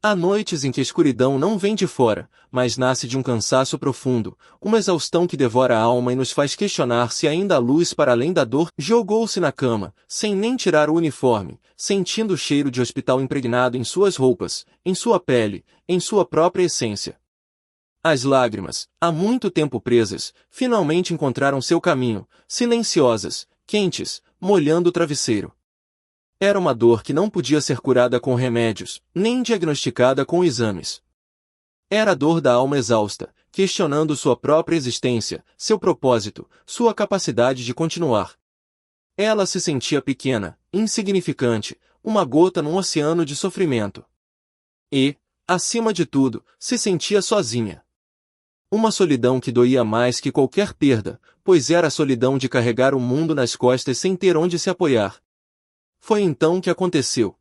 Há noites em que a escuridão não vem de fora, mas nasce de um cansaço profundo, uma exaustão que devora a alma e nos faz questionar se ainda há luz para além da dor. Jogou-se na cama, sem nem tirar o uniforme, sentindo o cheiro de hospital impregnado em suas roupas, em sua pele, em sua própria essência. As lágrimas, há muito tempo presas, finalmente encontraram seu caminho, silenciosas, quentes, molhando o travesseiro. Era uma dor que não podia ser curada com remédios, nem diagnosticada com exames. Era a dor da alma exausta, questionando sua própria existência, seu propósito, sua capacidade de continuar. Ela se sentia pequena, insignificante, uma gota num oceano de sofrimento. E, acima de tudo, se sentia sozinha. Uma solidão que doía mais que qualquer perda, pois era a solidão de carregar o mundo nas costas sem ter onde se apoiar. Foi então que aconteceu.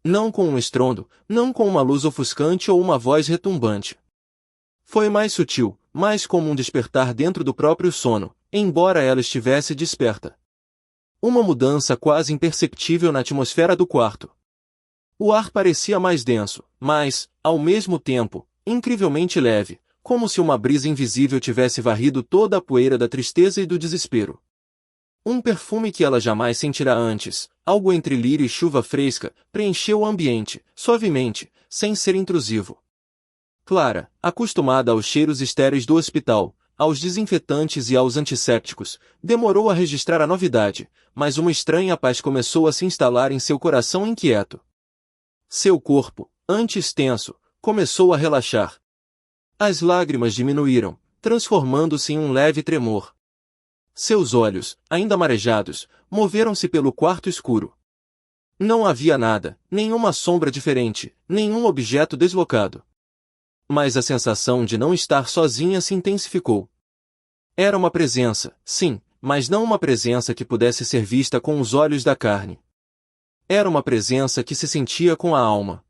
Não com um estrondo, não com uma luz ofuscante ou uma voz retumbante. Foi mais sutil, mais como um despertar dentro do próprio sono, embora ela estivesse desperta. Uma mudança quase imperceptível na atmosfera do quarto. O ar parecia mais denso, mas, ao mesmo tempo, incrivelmente leve, como se uma brisa invisível tivesse varrido toda a poeira da tristeza e do desespero. Um perfume que ela jamais sentirá antes, algo entre lírio e chuva fresca, preencheu o ambiente, suavemente, sem ser intrusivo. Clara, acostumada aos cheiros estéreis do hospital, aos desinfetantes e aos antissépticos, demorou a registrar a novidade, mas uma estranha paz começou a se instalar em seu coração inquieto. Seu corpo, antes tenso, começou a relaxar. As lágrimas diminuíram, transformando-se em um leve tremor. Seus olhos, ainda marejados, moveram-se pelo quarto escuro. Não havia nada, nenhuma sombra diferente, nenhum objeto deslocado. Mas a sensação de não estar sozinha se intensificou. Era uma presença, sim, mas não uma presença que pudesse ser vista com os olhos da carne. Era uma presença que se sentia com a alma.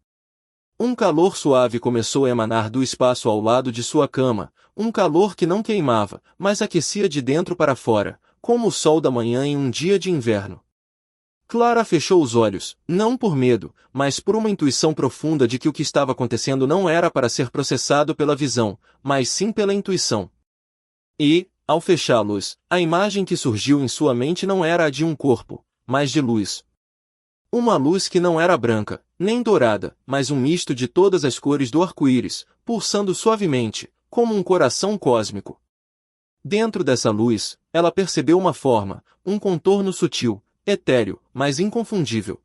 Um calor suave começou a emanar do espaço ao lado de sua cama, um calor que não queimava, mas aquecia de dentro para fora, como o sol da manhã em um dia de inverno. Clara fechou os olhos, não por medo, mas por uma intuição profunda de que o que estava acontecendo não era para ser processado pela visão, mas sim pela intuição. E, ao fechá-los, a imagem que surgiu em sua mente não era a de um corpo, mas de luz. Uma luz que não era branca, nem dourada, mas um misto de todas as cores do arco-íris, pulsando suavemente, como um coração cósmico. Dentro dessa luz, ela percebeu uma forma, um contorno sutil, etéreo, mas inconfundível.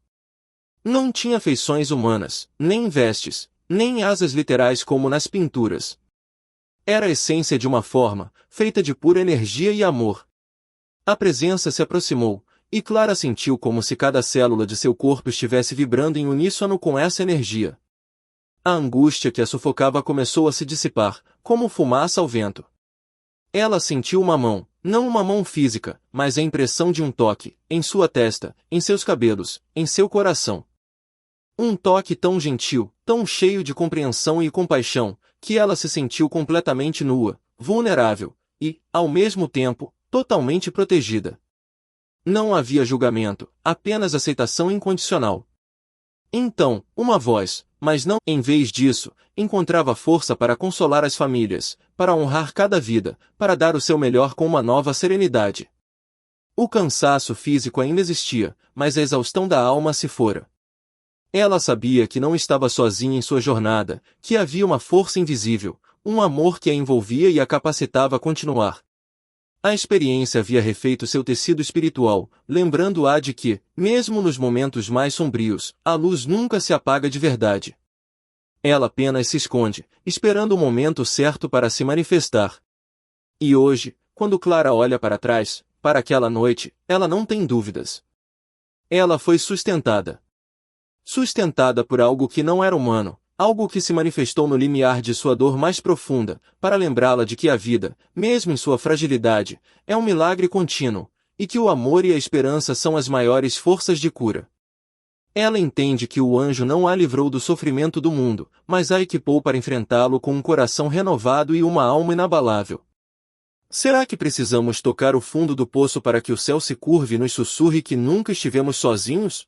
Não tinha feições humanas, nem vestes, nem asas literais como nas pinturas. Era a essência de uma forma, feita de pura energia e amor. A presença se aproximou, e Clara sentiu como se cada célula de seu corpo estivesse vibrando em uníssono com essa energia. A angústia que a sufocava começou a se dissipar, como fumaça ao vento. Ela sentiu uma mão, não uma mão física, mas a impressão de um toque, em sua testa, em seus cabelos, em seu coração. Um toque tão gentil, tão cheio de compreensão e compaixão, que ela se sentiu completamente nua, vulnerável, e, ao mesmo tempo, totalmente protegida. Não havia julgamento, apenas aceitação incondicional. Então, uma voz, mas não, em vez disso, encontrava força para consolar as famílias, para honrar cada vida, para dar o seu melhor com uma nova serenidade. O cansaço físico ainda existia, mas a exaustão da alma se fora. Ela sabia que não estava sozinha em sua jornada, que havia uma força invisível, um amor que a envolvia e a capacitava a continuar. A experiência havia refeito seu tecido espiritual, lembrando-a de que, mesmo nos momentos mais sombrios, a luz nunca se apaga de verdade. Ela apenas se esconde, esperando o momento certo para se manifestar. E hoje, quando Clara olha para trás, para aquela noite, ela não tem dúvidas. Ela foi sustentada. Sustentada por algo que não era humano, algo que se manifestou no limiar de sua dor mais profunda, para lembrá-la de que a vida, mesmo em sua fragilidade, é um milagre contínuo, e que o amor e a esperança são as maiores forças de cura. Ela entende que o anjo não a livrou do sofrimento do mundo, mas a equipou para enfrentá-lo com um coração renovado e uma alma inabalável. Será que precisamos tocar o fundo do poço para que o céu se curve e nos sussurre que nunca estivemos sozinhos?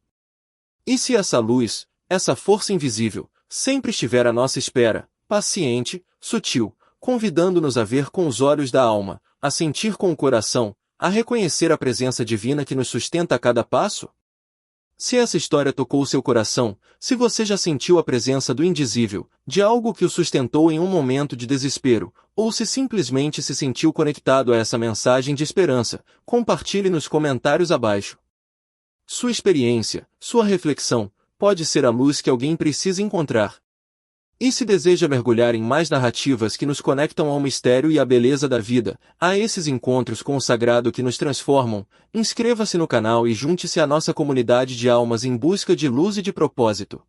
E se essa luz, essa força invisível, Sempre estivera à nossa espera, paciente, sutil, convidando-nos a ver com os olhos da alma, a sentir com o coração, a reconhecer a presença divina que nos sustenta a cada passo? Se essa história tocou seu coração, se você já sentiu a presença do indizível, de algo que o sustentou em um momento de desespero, ou se simplesmente se sentiu conectado a essa mensagem de esperança, compartilhe nos comentários abaixo. Sua experiência, sua reflexão, pode ser a luz que alguém precisa encontrar. E se deseja mergulhar em mais narrativas que nos conectam ao mistério e à beleza da vida, a esses encontros com o sagrado que nos transformam, inscreva-se no canal e junte-se à nossa comunidade de almas em busca de luz e de propósito.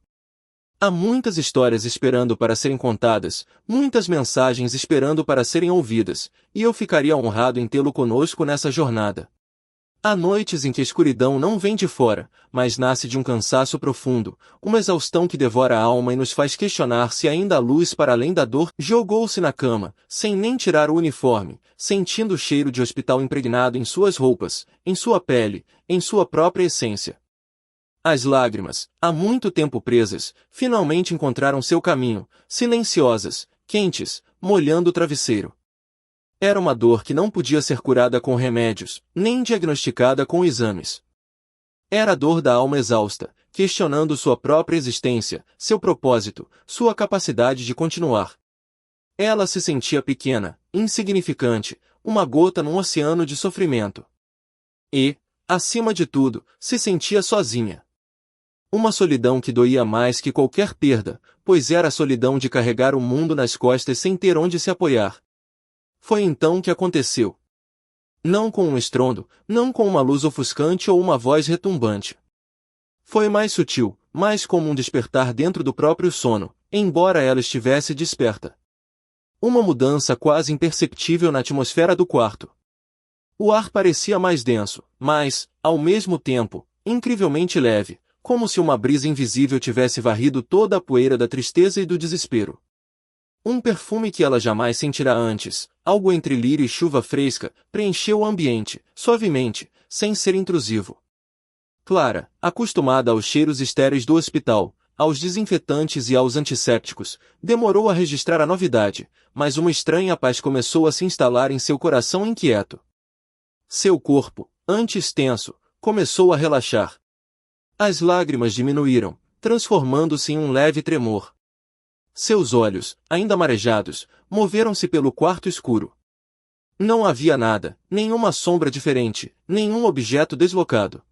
Há muitas histórias esperando para serem contadas, muitas mensagens esperando para serem ouvidas, e eu ficaria honrado em tê-lo conosco nessa jornada. Há noites em que a escuridão não vem de fora, mas nasce de um cansaço profundo, uma exaustão que devora a alma e nos faz questionar se ainda há luz para além da dor. Jogou-se na cama, sem nem tirar o uniforme, sentindo o cheiro de hospital impregnado em suas roupas, em sua pele, em sua própria essência. As lágrimas, há muito tempo presas, finalmente encontraram seu caminho, silenciosas, quentes, molhando o travesseiro. Era uma dor que não podia ser curada com remédios, nem diagnosticada com exames. Era a dor da alma exausta, questionando sua própria existência, seu propósito, sua capacidade de continuar. Ela se sentia pequena, insignificante, uma gota num oceano de sofrimento. E, acima de tudo, se sentia sozinha. Uma solidão que doía mais que qualquer perda, pois era a solidão de carregar o mundo nas costas sem ter onde se apoiar. Foi então que aconteceu. Não com um estrondo, não com uma luz ofuscante ou uma voz retumbante. Foi mais sutil, mais como um despertar dentro do próprio sono, embora ela estivesse desperta. Uma mudança quase imperceptível na atmosfera do quarto. O ar parecia mais denso, mas, ao mesmo tempo, incrivelmente leve, como se uma brisa invisível tivesse varrido toda a poeira da tristeza e do desespero. Um perfume que ela jamais sentira antes, algo entre lírio e chuva fresca, preencheu o ambiente, suavemente, sem ser intrusivo. Clara, acostumada aos cheiros estéreis do hospital, aos desinfetantes e aos antissépticos, demorou a registrar a novidade, mas uma estranha paz começou a se instalar em seu coração inquieto. Seu corpo, antes tenso, começou a relaxar. As lágrimas diminuíram, transformando-se em um leve tremor. Seus olhos, ainda marejados, moveram-se pelo quarto escuro. Não havia nada, nenhuma sombra diferente, nenhum objeto deslocado.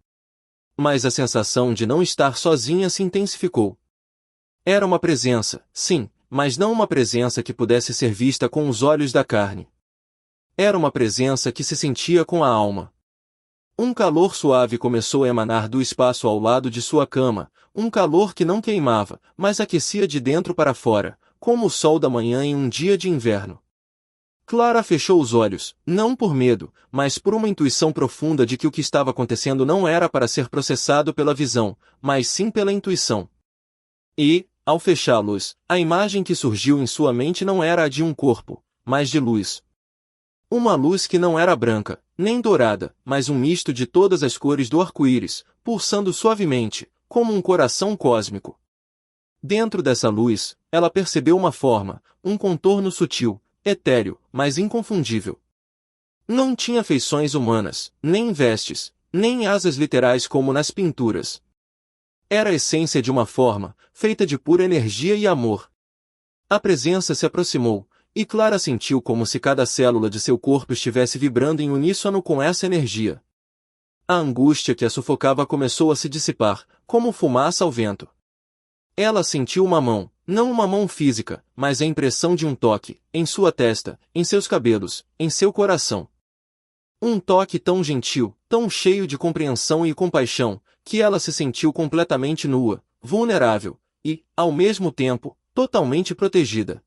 Mas a sensação de não estar sozinha se intensificou. Era uma presença, sim, mas não uma presença que pudesse ser vista com os olhos da carne. Era uma presença que se sentia com a alma. Um calor suave começou a emanar do espaço ao lado de sua cama, um calor que não queimava, mas aquecia de dentro para fora, como o sol da manhã em um dia de inverno. Clara fechou os olhos, não por medo, mas por uma intuição profunda de que o que estava acontecendo não era para ser processado pela visão, mas sim pela intuição. E, ao fechá-los, a imagem que surgiu em sua mente não era a de um corpo, mas de luz. Uma luz que não era branca, nem dourada, mas um misto de todas as cores do arco-íris, pulsando suavemente, como um coração cósmico. Dentro dessa luz, ela percebeu uma forma, um contorno sutil, etéreo, mas inconfundível. Não tinha feições humanas, nem vestes, nem asas literais como nas pinturas. Era a essência de uma forma, feita de pura energia e amor. A presença se aproximou, e Clara sentiu como se cada célula de seu corpo estivesse vibrando em uníssono com essa energia. A angústia que a sufocava começou a se dissipar, como fumaça ao vento. Ela sentiu uma mão, não uma mão física, mas a impressão de um toque, em sua testa, em seus cabelos, em seu coração. Um toque tão gentil, tão cheio de compreensão e compaixão, que ela se sentiu completamente nua, vulnerável, e, ao mesmo tempo, totalmente protegida.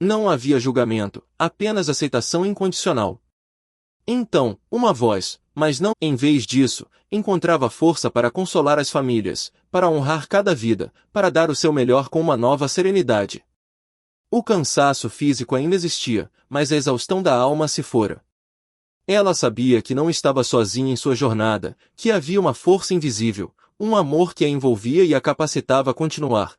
Não havia julgamento, apenas aceitação incondicional. Então, uma voz, mas não, em vez disso, encontrava força para consolar as famílias, para honrar cada vida, para dar o seu melhor com uma nova serenidade. O cansaço físico ainda existia, mas a exaustão da alma se fora. Ela sabia que não estava sozinha em sua jornada, que havia uma força invisível, um amor que a envolvia e a capacitava a continuar.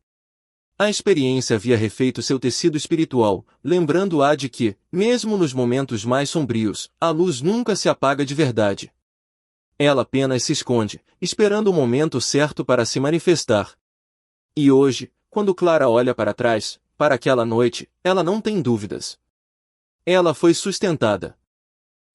A experiência havia refeito seu tecido espiritual, lembrando-a de que, mesmo nos momentos mais sombrios, a luz nunca se apaga de verdade. Ela apenas se esconde, esperando o momento certo para se manifestar. E hoje, quando Clara olha para trás, para aquela noite, ela não tem dúvidas. Ela foi sustentada.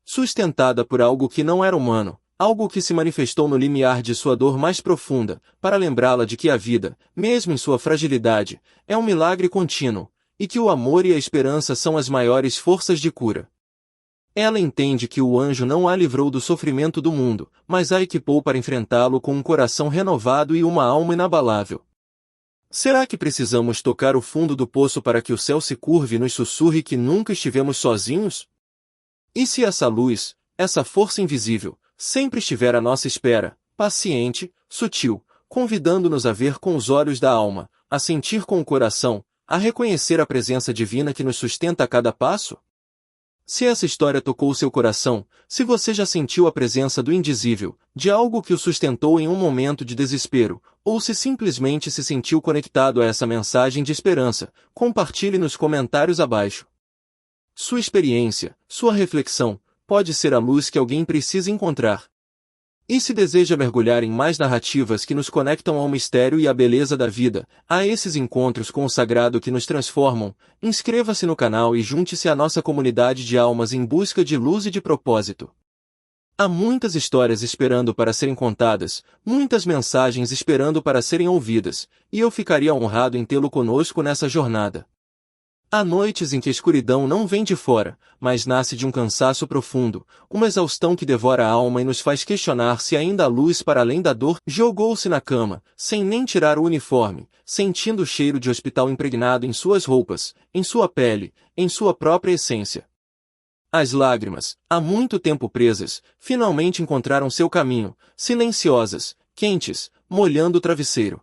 Sustentada por algo que não era humano, algo que se manifestou no limiar de sua dor mais profunda, para lembrá-la de que a vida, mesmo em sua fragilidade, é um milagre contínuo, e que o amor e a esperança são as maiores forças de cura. Ela entende que o anjo não a livrou do sofrimento do mundo, mas a equipou para enfrentá-lo com um coração renovado e uma alma inabalável. Será que precisamos tocar o fundo do poço para que o céu se curve e nos sussurre que nunca estivemos sozinhos? E se essa luz, essa força invisível, sempre estiver à nossa espera, paciente, sutil, convidando-nos a ver com os olhos da alma, a sentir com o coração, a reconhecer a presença divina que nos sustenta a cada passo? Se essa história tocou seu coração, se você já sentiu a presença do indizível, de algo que o sustentou em um momento de desespero, ou se simplesmente se sentiu conectado a essa mensagem de esperança, compartilhe nos comentários abaixo. Sua experiência, sua reflexão, pode ser a luz que alguém precisa encontrar. E se deseja mergulhar em mais narrativas que nos conectam ao mistério e à beleza da vida, a esses encontros com o sagrado que nos transformam, inscreva-se no canal e junte-se à nossa comunidade de almas em busca de luz e de propósito. Há muitas histórias esperando para serem contadas, muitas mensagens esperando para serem ouvidas, e eu ficaria honrado em tê-lo conosco nessa jornada. Há noites em que a escuridão não vem de fora, mas nasce de um cansaço profundo, uma exaustão que devora a alma e nos faz questionar se ainda há luz para além da dor. Jogou-se na cama, sem nem tirar o uniforme, sentindo o cheiro de hospital impregnado em suas roupas, em sua pele, em sua própria essência. As lágrimas, há muito tempo presas, finalmente encontraram seu caminho, silenciosas, quentes, molhando o travesseiro.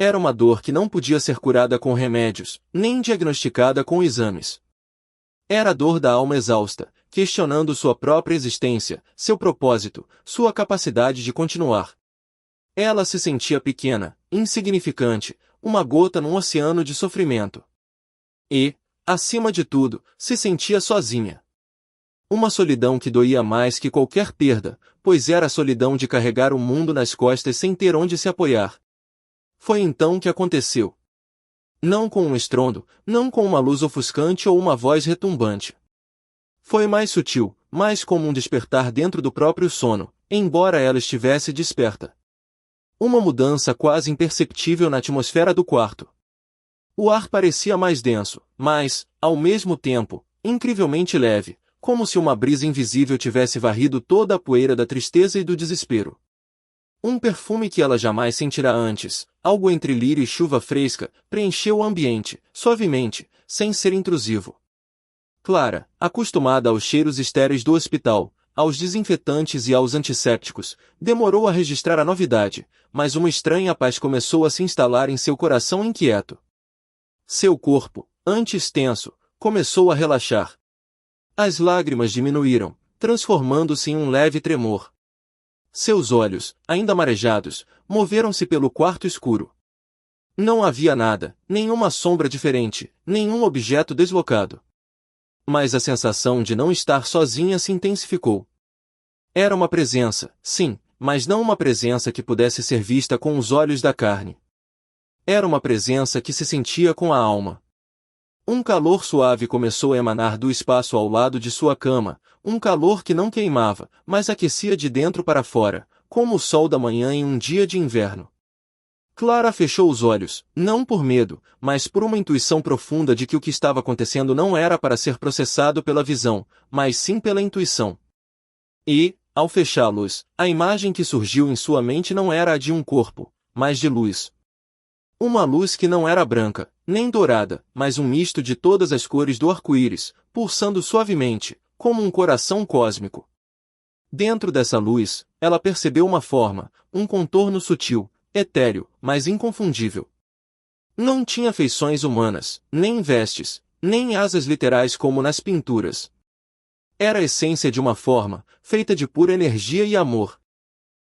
Era uma dor que não podia ser curada com remédios, nem diagnosticada com exames. Era a dor da alma exausta, questionando sua própria existência, seu propósito, sua capacidade de continuar. Ela se sentia pequena, insignificante, uma gota num oceano de sofrimento. E, acima de tudo, se sentia sozinha. Uma solidão que doía mais que qualquer perda, pois era a solidão de carregar o mundo nas costas sem ter onde se apoiar. Foi então que aconteceu. Não com um estrondo, não com uma luz ofuscante ou uma voz retumbante. Foi mais sutil, mais como um despertar dentro do próprio sono, embora ela estivesse desperta. Uma mudança quase imperceptível na atmosfera do quarto. O ar parecia mais denso, mas, ao mesmo tempo, incrivelmente leve, como se uma brisa invisível tivesse varrido toda a poeira da tristeza e do desespero. Um perfume que ela jamais sentirá antes, algo entre lírio e chuva fresca, preencheu o ambiente, suavemente, sem ser intrusivo. Clara, acostumada aos cheiros estéreis do hospital, aos desinfetantes e aos antissépticos, demorou a registrar a novidade, mas uma estranha paz começou a se instalar em seu coração inquieto. Seu corpo, antes tenso, começou a relaxar. As lágrimas diminuíram, transformando-se em um leve tremor. Seus olhos, ainda marejados, moveram-se pelo quarto escuro. Não havia nada, nenhuma sombra diferente, nenhum objeto deslocado. Mas a sensação de não estar sozinha se intensificou. Era uma presença, sim, mas não uma presença que pudesse ser vista com os olhos da carne. Era uma presença que se sentia com a alma. Um calor suave começou a emanar do espaço ao lado de sua cama, um calor que não queimava, mas aquecia de dentro para fora, como o sol da manhã em um dia de inverno. Clara fechou os olhos, não por medo, mas por uma intuição profunda de que o que estava acontecendo não era para ser processado pela visão, mas sim pela intuição. E, ao fechá-los, a imagem que surgiu em sua mente não era a de um corpo, mas de luz. Uma luz que não era branca, nem dourada, mas um misto de todas as cores do arco-íris, pulsando suavemente, como um coração cósmico. Dentro dessa luz, ela percebeu uma forma, um contorno sutil, etéreo, mas inconfundível. Não tinha feições humanas, nem vestes, nem asas literais como nas pinturas. Era a essência de uma forma, feita de pura energia e amor.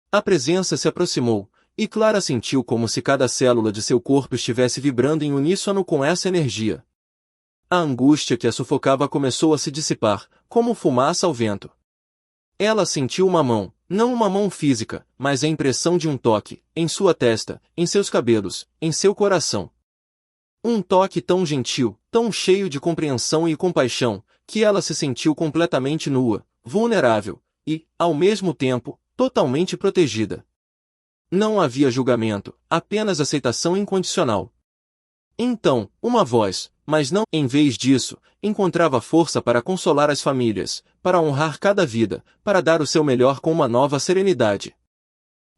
A presença se aproximou, e Clara sentiu como se cada célula de seu corpo estivesse vibrando em uníssono com essa energia. A angústia que a sufocava começou a se dissipar, como fumaça ao vento. Ela sentiu uma mão, não uma mão física, mas a impressão de um toque, em sua testa, em seus cabelos, em seu coração. Um toque tão gentil, tão cheio de compreensão e compaixão, que ela se sentiu completamente nua, vulnerável, e, ao mesmo tempo, totalmente protegida. Não havia julgamento, apenas aceitação incondicional. Então, uma voz, mas não, em vez disso, encontrava força para consolar as famílias, para honrar cada vida, para dar o seu melhor com uma nova serenidade.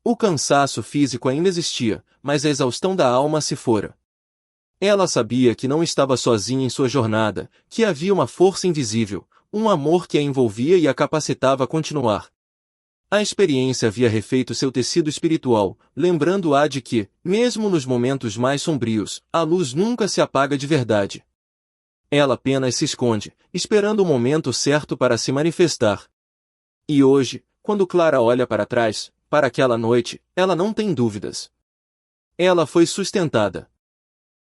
O cansaço físico ainda existia, mas a exaustão da alma se fora. Ela sabia que não estava sozinha em sua jornada, que havia uma força invisível, um amor que a envolvia e a capacitava a continuar. A experiência havia refeito seu tecido espiritual, lembrando-a de que, mesmo nos momentos mais sombrios, a luz nunca se apaga de verdade. Ela apenas se esconde, esperando o momento certo para se manifestar. E hoje, quando Clara olha para trás, para aquela noite, ela não tem dúvidas. Ela foi sustentada.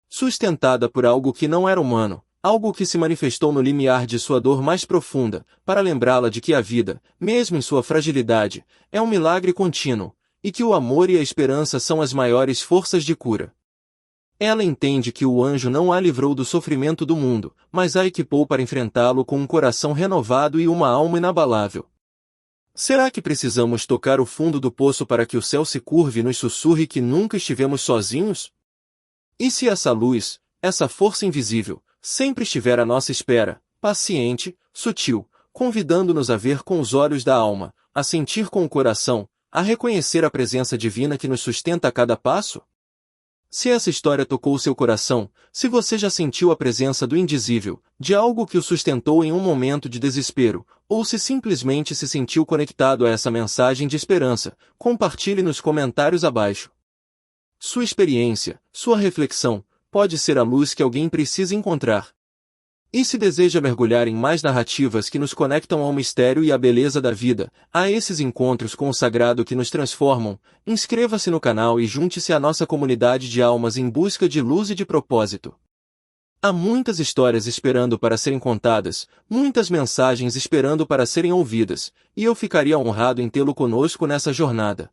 Sustentada por algo que não era humano, algo que se manifestou no limiar de sua dor mais profunda, para lembrá-la de que a vida, mesmo em sua fragilidade, é um milagre contínuo, e que o amor e a esperança são as maiores forças de cura. Ela entende que o anjo não a livrou do sofrimento do mundo, mas a equipou para enfrentá-lo com um coração renovado e uma alma inabalável. Será que precisamos tocar o fundo do poço para que o céu se curve e nos sussurre que nunca estivemos sozinhos? E se essa luz, essa força invisível, sempre estiver à nossa espera, paciente, sutil, convidando-nos a ver com os olhos da alma, a sentir com o coração, a reconhecer a presença divina que nos sustenta a cada passo? Se essa história tocou seu coração, se você já sentiu a presença do indizível, de algo que o sustentou em um momento de desespero, ou se simplesmente se sentiu conectado a essa mensagem de esperança, compartilhe nos comentários abaixo. Sua experiência, sua reflexão, pode ser a luz que alguém precisa encontrar. E se deseja mergulhar em mais narrativas que nos conectam ao mistério e à beleza da vida, a esses encontros com o sagrado que nos transformam, inscreva-se no canal e junte-se à nossa comunidade de almas em busca de luz e de propósito. Há muitas histórias esperando para serem contadas, muitas mensagens esperando para serem ouvidas, e eu ficaria honrado em tê-lo conosco nessa jornada.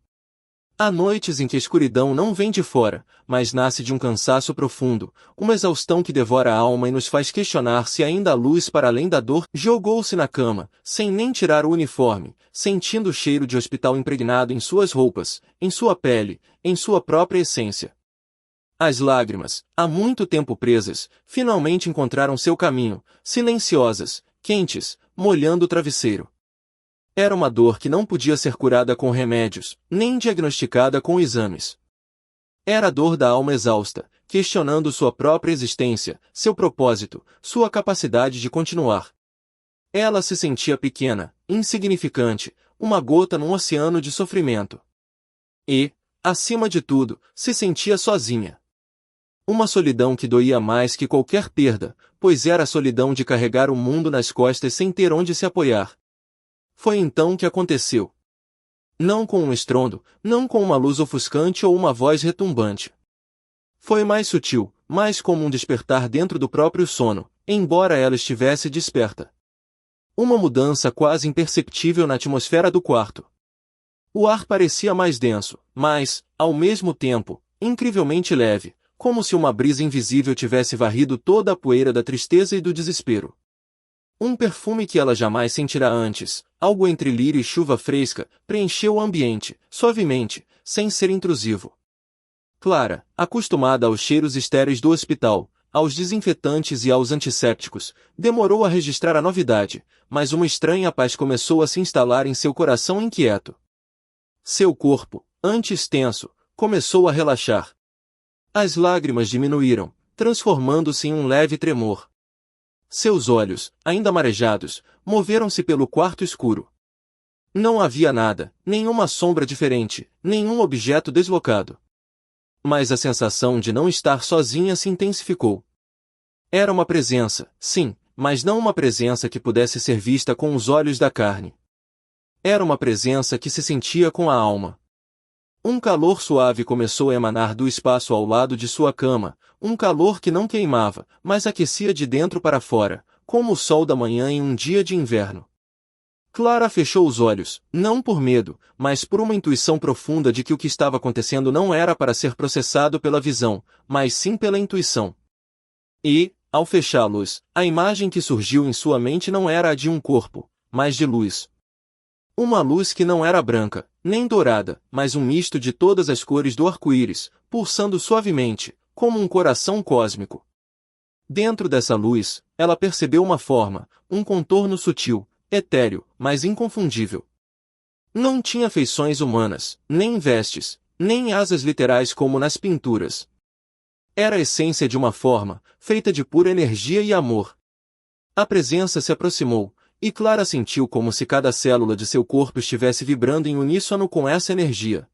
Há noites em que a escuridão não vem de fora, mas nasce de um cansaço profundo, uma exaustão que devora a alma e nos faz questionar se ainda há luz para além da dor. Jogou-se na cama, sem nem tirar o uniforme, sentindo o cheiro de hospital impregnado em suas roupas, em sua pele, em sua própria essência. As lágrimas, há muito tempo presas, finalmente encontraram seu caminho, silenciosas, quentes, molhando o travesseiro. Era uma dor que não podia ser curada com remédios, nem diagnosticada com exames. Era a dor da alma exausta, questionando sua própria existência, seu propósito, sua capacidade de continuar. Ela se sentia pequena, insignificante, uma gota num oceano de sofrimento. E, acima de tudo, se sentia sozinha. Uma solidão que doía mais que qualquer perda, pois era a solidão de carregar o mundo nas costas sem ter onde se apoiar. Foi então que aconteceu. Não com um estrondo, não com uma luz ofuscante ou uma voz retumbante. Foi mais sutil, mais como um despertar dentro do próprio sono, embora ela estivesse desperta. Uma mudança quase imperceptível na atmosfera do quarto. O ar parecia mais denso, mas, ao mesmo tempo, incrivelmente leve, como se uma brisa invisível tivesse varrido toda a poeira da tristeza e do desespero. Um perfume que ela jamais sentira antes, algo entre lírio e chuva fresca, preencheu o ambiente, suavemente, sem ser intrusivo. Clara, acostumada aos cheiros estéreis do hospital, aos desinfetantes e aos antissépticos, demorou a registrar a novidade, mas uma estranha paz começou a se instalar em seu coração inquieto. Seu corpo, antes tenso, começou a relaxar. As lágrimas diminuíram, transformando-se em um leve tremor. Seus olhos, ainda marejados, moveram-se pelo quarto escuro. Não havia nada, nenhuma sombra diferente, nenhum objeto deslocado. Mas a sensação de não estar sozinha se intensificou. Era uma presença, sim, mas não uma presença que pudesse ser vista com os olhos da carne. Era uma presença que se sentia com a alma. Um calor suave começou a emanar do espaço ao lado de sua cama, um calor que não queimava, mas aquecia de dentro para fora, como o sol da manhã em um dia de inverno. Clara fechou os olhos, não por medo, mas por uma intuição profunda de que o que estava acontecendo não era para ser processado pela visão, mas sim pela intuição. E, ao fechá-los, a imagem que surgiu em sua mente não era a de um corpo, mas de luz. Uma luz que não era branca, nem dourada, mas um misto de todas as cores do arco-íris, pulsando suavemente, como um coração cósmico. Dentro dessa luz, ela percebeu uma forma, um contorno sutil, etéreo, mas inconfundível. Não tinha feições humanas, nem vestes, nem asas literais como nas pinturas. Era a essência de uma forma, feita de pura energia e amor. A presença se aproximou, e Clara sentiu como se cada célula de seu corpo estivesse vibrando em uníssono com essa energia.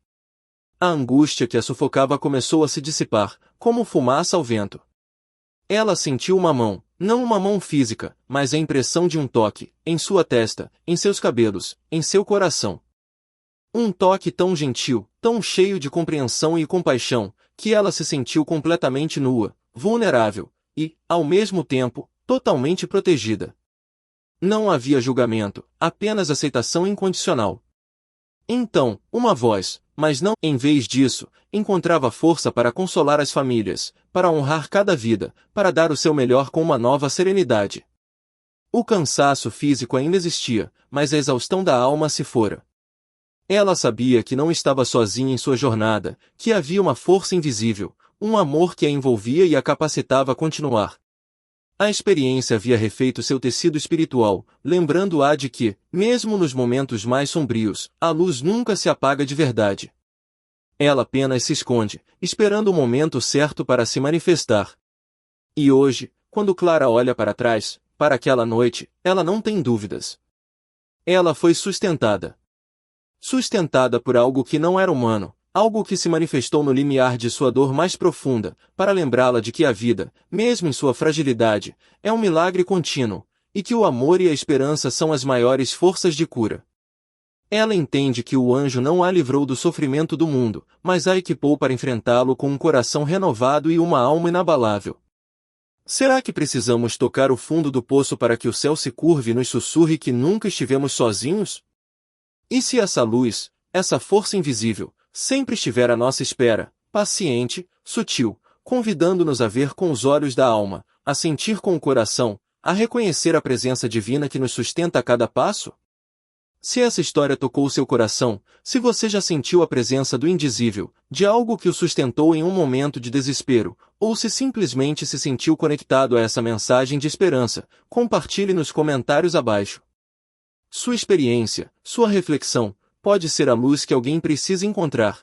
A angústia que a sufocava começou a se dissipar, como fumaça ao vento. Ela sentiu uma mão, não uma mão física, mas a impressão de um toque, em sua testa, em seus cabelos, em seu coração. Um toque tão gentil, tão cheio de compreensão e compaixão, que ela se sentiu completamente nua, vulnerável, e, ao mesmo tempo, totalmente protegida. Não havia julgamento, apenas aceitação incondicional. Então, uma voz, mas não, em vez disso, encontrava força para consolar as famílias, para honrar cada vida, para dar o seu melhor com uma nova serenidade. O cansaço físico ainda existia, mas a exaustão da alma se fora. Ela sabia que não estava sozinha em sua jornada, que havia uma força invisível, um amor que a envolvia e a capacitava a continuar. A experiência havia refeito seu tecido espiritual, lembrando-a de que, mesmo nos momentos mais sombrios, a luz nunca se apaga de verdade. Ela apenas se esconde, esperando o momento certo para se manifestar. E hoje, quando Clara olha para trás, para aquela noite, ela não tem dúvidas. Ela foi sustentada. Sustentada por algo que não era humano, algo que se manifestou no limiar de sua dor mais profunda, para lembrá-la de que a vida, mesmo em sua fragilidade, é um milagre contínuo, e que o amor e a esperança são as maiores forças de cura. Ela entende que o anjo não a livrou do sofrimento do mundo, mas a equipou para enfrentá-lo com um coração renovado e uma alma inabalável. Será que precisamos tocar o fundo do poço para que o céu se curve e nos sussurre que nunca estivemos sozinhos? E se essa luz, essa força invisível, sempre estiver à nossa espera, paciente, sutil, convidando-nos a ver com os olhos da alma, a sentir com o coração, a reconhecer a presença divina que nos sustenta a cada passo? Se essa história tocou seu coração, se você já sentiu a presença do indizível, de algo que o sustentou em um momento de desespero, ou se simplesmente se sentiu conectado a essa mensagem de esperança, compartilhe nos comentários abaixo. Sua experiência, sua reflexão, pode ser a luz que alguém precisa encontrar.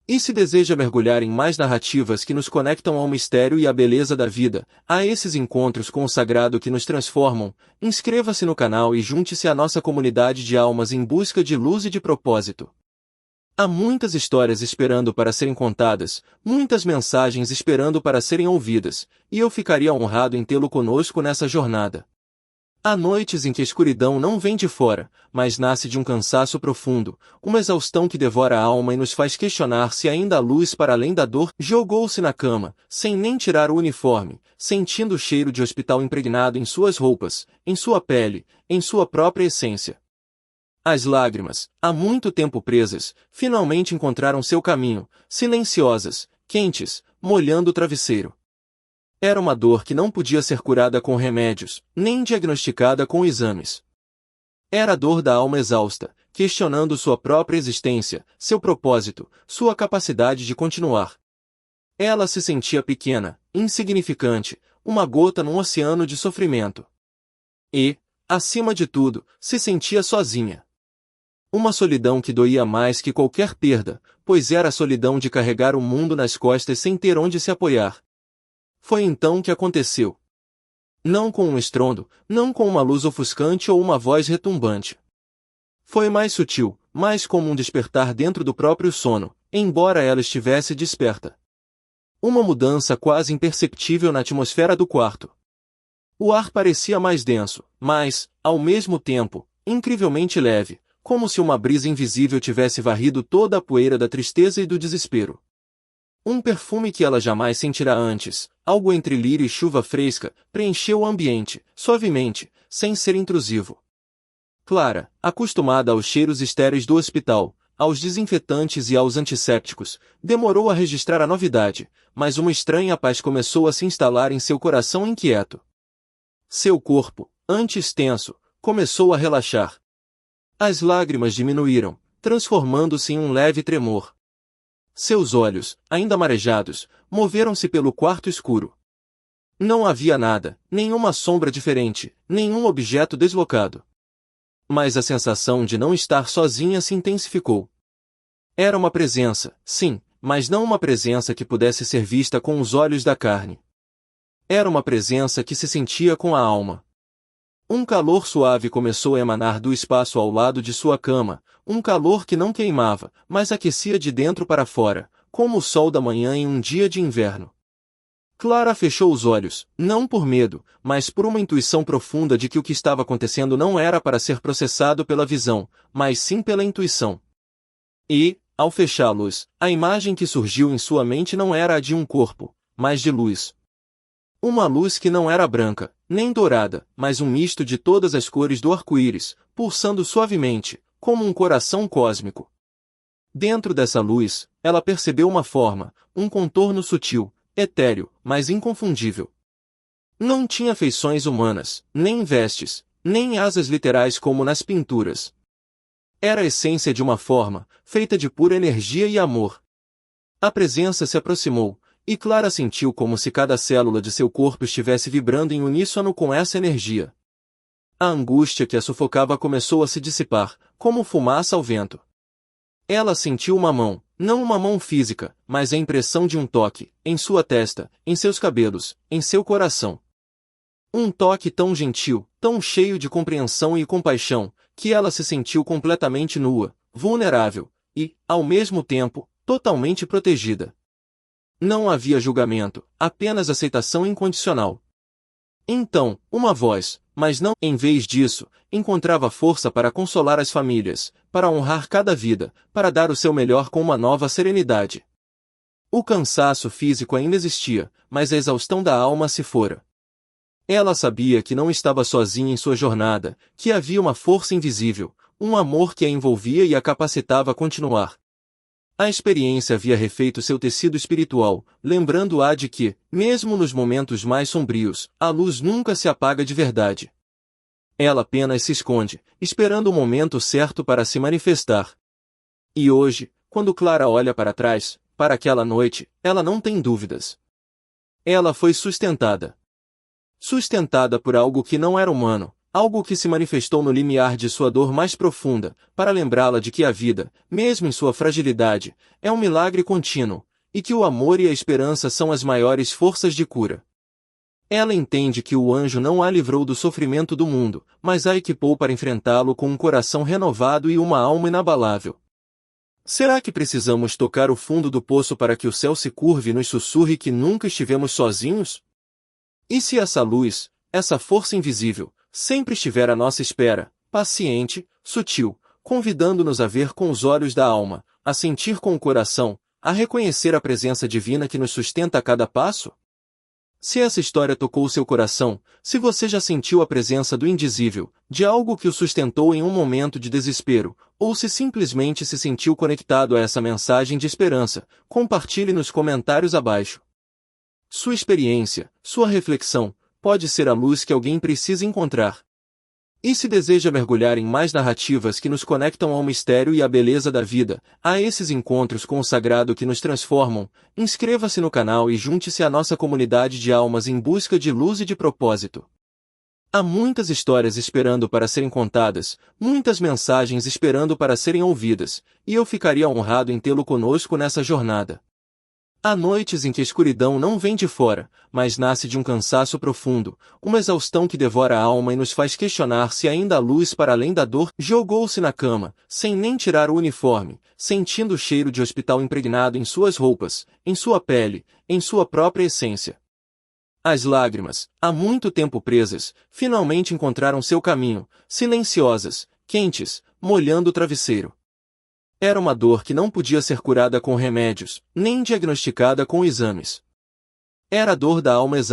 E se deseja mergulhar em mais narrativas que nos conectam ao mistério e à beleza da vida, a esses encontros com o sagrado que nos transformam, inscreva-se no canal e junte-se à nossa comunidade de almas em busca de luz e de propósito. Há muitas histórias esperando para serem contadas, muitas mensagens esperando para serem ouvidas, e eu ficaria honrado em tê-lo conosco nessa jornada. Há noites em que a escuridão não vem de fora, mas nasce de um cansaço profundo, uma exaustão que devora a alma e nos faz questionar se ainda há luz para além da dor. Jogou-se na cama, sem nem tirar o uniforme, sentindo o cheiro de hospital impregnado em suas roupas, em sua pele, em sua própria essência. As lágrimas, há muito tempo presas, finalmente encontraram seu caminho, silenciosas, quentes, molhando o travesseiro. Era uma dor que não podia ser curada com remédios, nem diagnosticada com exames. Era a dor da alma exausta, questionando sua própria existência, seu propósito, sua capacidade de continuar. Ela se sentia pequena, insignificante, uma gota num oceano de sofrimento. E, acima de tudo, se sentia sozinha. Uma solidão que doía mais que qualquer perda, pois era a solidão de carregar o mundo nas costas sem ter onde se apoiar. Foi então que aconteceu. Não com um estrondo, não com uma luz ofuscante ou uma voz retumbante. Foi mais sutil, mais como um despertar dentro do próprio sono, embora ela estivesse desperta. Uma mudança quase imperceptível na atmosfera do quarto. O ar parecia mais denso, mas, ao mesmo tempo, incrivelmente leve, como se uma brisa invisível tivesse varrido toda a poeira da tristeza e do desespero. Um perfume que ela jamais sentirá antes, algo entre lírio e chuva fresca, preencheu o ambiente, suavemente, sem ser intrusivo. Clara, acostumada aos cheiros estéreis do hospital, aos desinfetantes e aos antissépticos, demorou a registrar a novidade, mas uma estranha paz começou a se instalar em seu coração inquieto. Seu corpo, antes tenso, começou a relaxar. As lágrimas diminuíram, transformando-se em um leve tremor. Seus olhos, ainda marejados, moveram-se pelo quarto escuro. Não havia nada, nenhuma sombra diferente, nenhum objeto deslocado. Mas a sensação de não estar sozinha se intensificou. Era uma presença, sim, mas não uma presença que pudesse ser vista com os olhos da carne. Era uma presença que se sentia com a alma. Um calor suave começou a emanar do espaço ao lado de sua cama, um calor que não queimava, mas aquecia de dentro para fora, como o sol da manhã em um dia de inverno. Clara fechou os olhos, não por medo, mas por uma intuição profunda de que o que estava acontecendo não era para ser processado pela visão, mas sim pela intuição. E, ao fechá-los, a imagem que surgiu em sua mente não era a de um corpo, mas de luz. Uma luz que não era branca, nem dourada, mas um misto de todas as cores do arco-íris, pulsando suavemente, como um coração cósmico. Dentro dessa luz, ela percebeu uma forma, um contorno sutil, etéreo, mas inconfundível. Não tinha feições humanas, nem vestes, nem asas literais como nas pinturas. Era a essência de uma forma, feita de pura energia e amor. A presença se aproximou, e Clara sentiu como se cada célula de seu corpo estivesse vibrando em uníssono com essa energia. A angústia que a sufocava começou a se dissipar, como fumaça ao vento. Ela sentiu uma mão, não uma mão física, mas a impressão de um toque, em sua testa, em seus cabelos, em seu coração. Um toque tão gentil, tão cheio de compreensão e compaixão, que ela se sentiu completamente nua, vulnerável, e, ao mesmo tempo, totalmente protegida. Não havia julgamento, apenas aceitação incondicional. Então, uma voz, mas não, em vez disso, encontrava força para consolar as famílias, para honrar cada vida, para dar o seu melhor com uma nova serenidade. O cansaço físico ainda existia, mas a exaustão da alma se fora. Ela sabia que não estava sozinha em sua jornada, que havia uma força invisível, um amor que a envolvia e a capacitava a continuar. A experiência havia refeito seu tecido espiritual, lembrando-a de que, mesmo nos momentos mais sombrios, a luz nunca se apaga de verdade. Ela apenas se esconde, esperando o momento certo para se manifestar. E hoje, quando Clara olha para trás, para aquela noite, ela não tem dúvidas. Ela foi sustentada. Sustentada por algo que não era humano, algo que se manifestou no limiar de sua dor mais profunda, para lembrá-la de que a vida, mesmo em sua fragilidade, é um milagre contínuo, e que o amor e a esperança são as maiores forças de cura. Ela entende que o anjo não a livrou do sofrimento do mundo, mas a equipou para enfrentá-lo com um coração renovado e uma alma inabalável. Será que precisamos tocar o fundo do poço para que o céu se curve e nos sussurre que nunca estivemos sozinhos? E se essa luz, essa força invisível, sempre estiver à nossa espera, paciente, sutil, convidando-nos a ver com os olhos da alma, a sentir com o coração, a reconhecer a presença divina que nos sustenta a cada passo? Se essa história tocou seu coração, se você já sentiu a presença do indizível, de algo que o sustentou em um momento de desespero, ou se simplesmente se sentiu conectado a essa mensagem de esperança, compartilhe nos comentários abaixo. Sua experiência, sua reflexão, pode ser a luz que alguém precisa encontrar. E se deseja mergulhar em mais narrativas que nos conectam ao mistério e à beleza da vida, a esses encontros com o sagrado que nos transformam, inscreva-se no canal e junte-se à nossa comunidade de almas em busca de luz e de propósito. Há muitas histórias esperando para serem contadas, muitas mensagens esperando para serem ouvidas, e eu ficaria honrado em tê-lo conosco nessa jornada. Há noites em que a escuridão não vem de fora, mas nasce de um cansaço profundo, uma exaustão que devora a alma e nos faz questionar se ainda há luz para além da dor. Jogou-se na cama, sem nem tirar o uniforme, sentindo o cheiro de hospital impregnado em suas roupas, em sua pele, em sua própria essência. As lágrimas, há muito tempo presas, finalmente encontraram seu caminho, silenciosas, quentes, molhando o travesseiro. Era uma dor que não podia ser curada com remédios, nem diagnosticada com exames. Era a dor da alma exausta.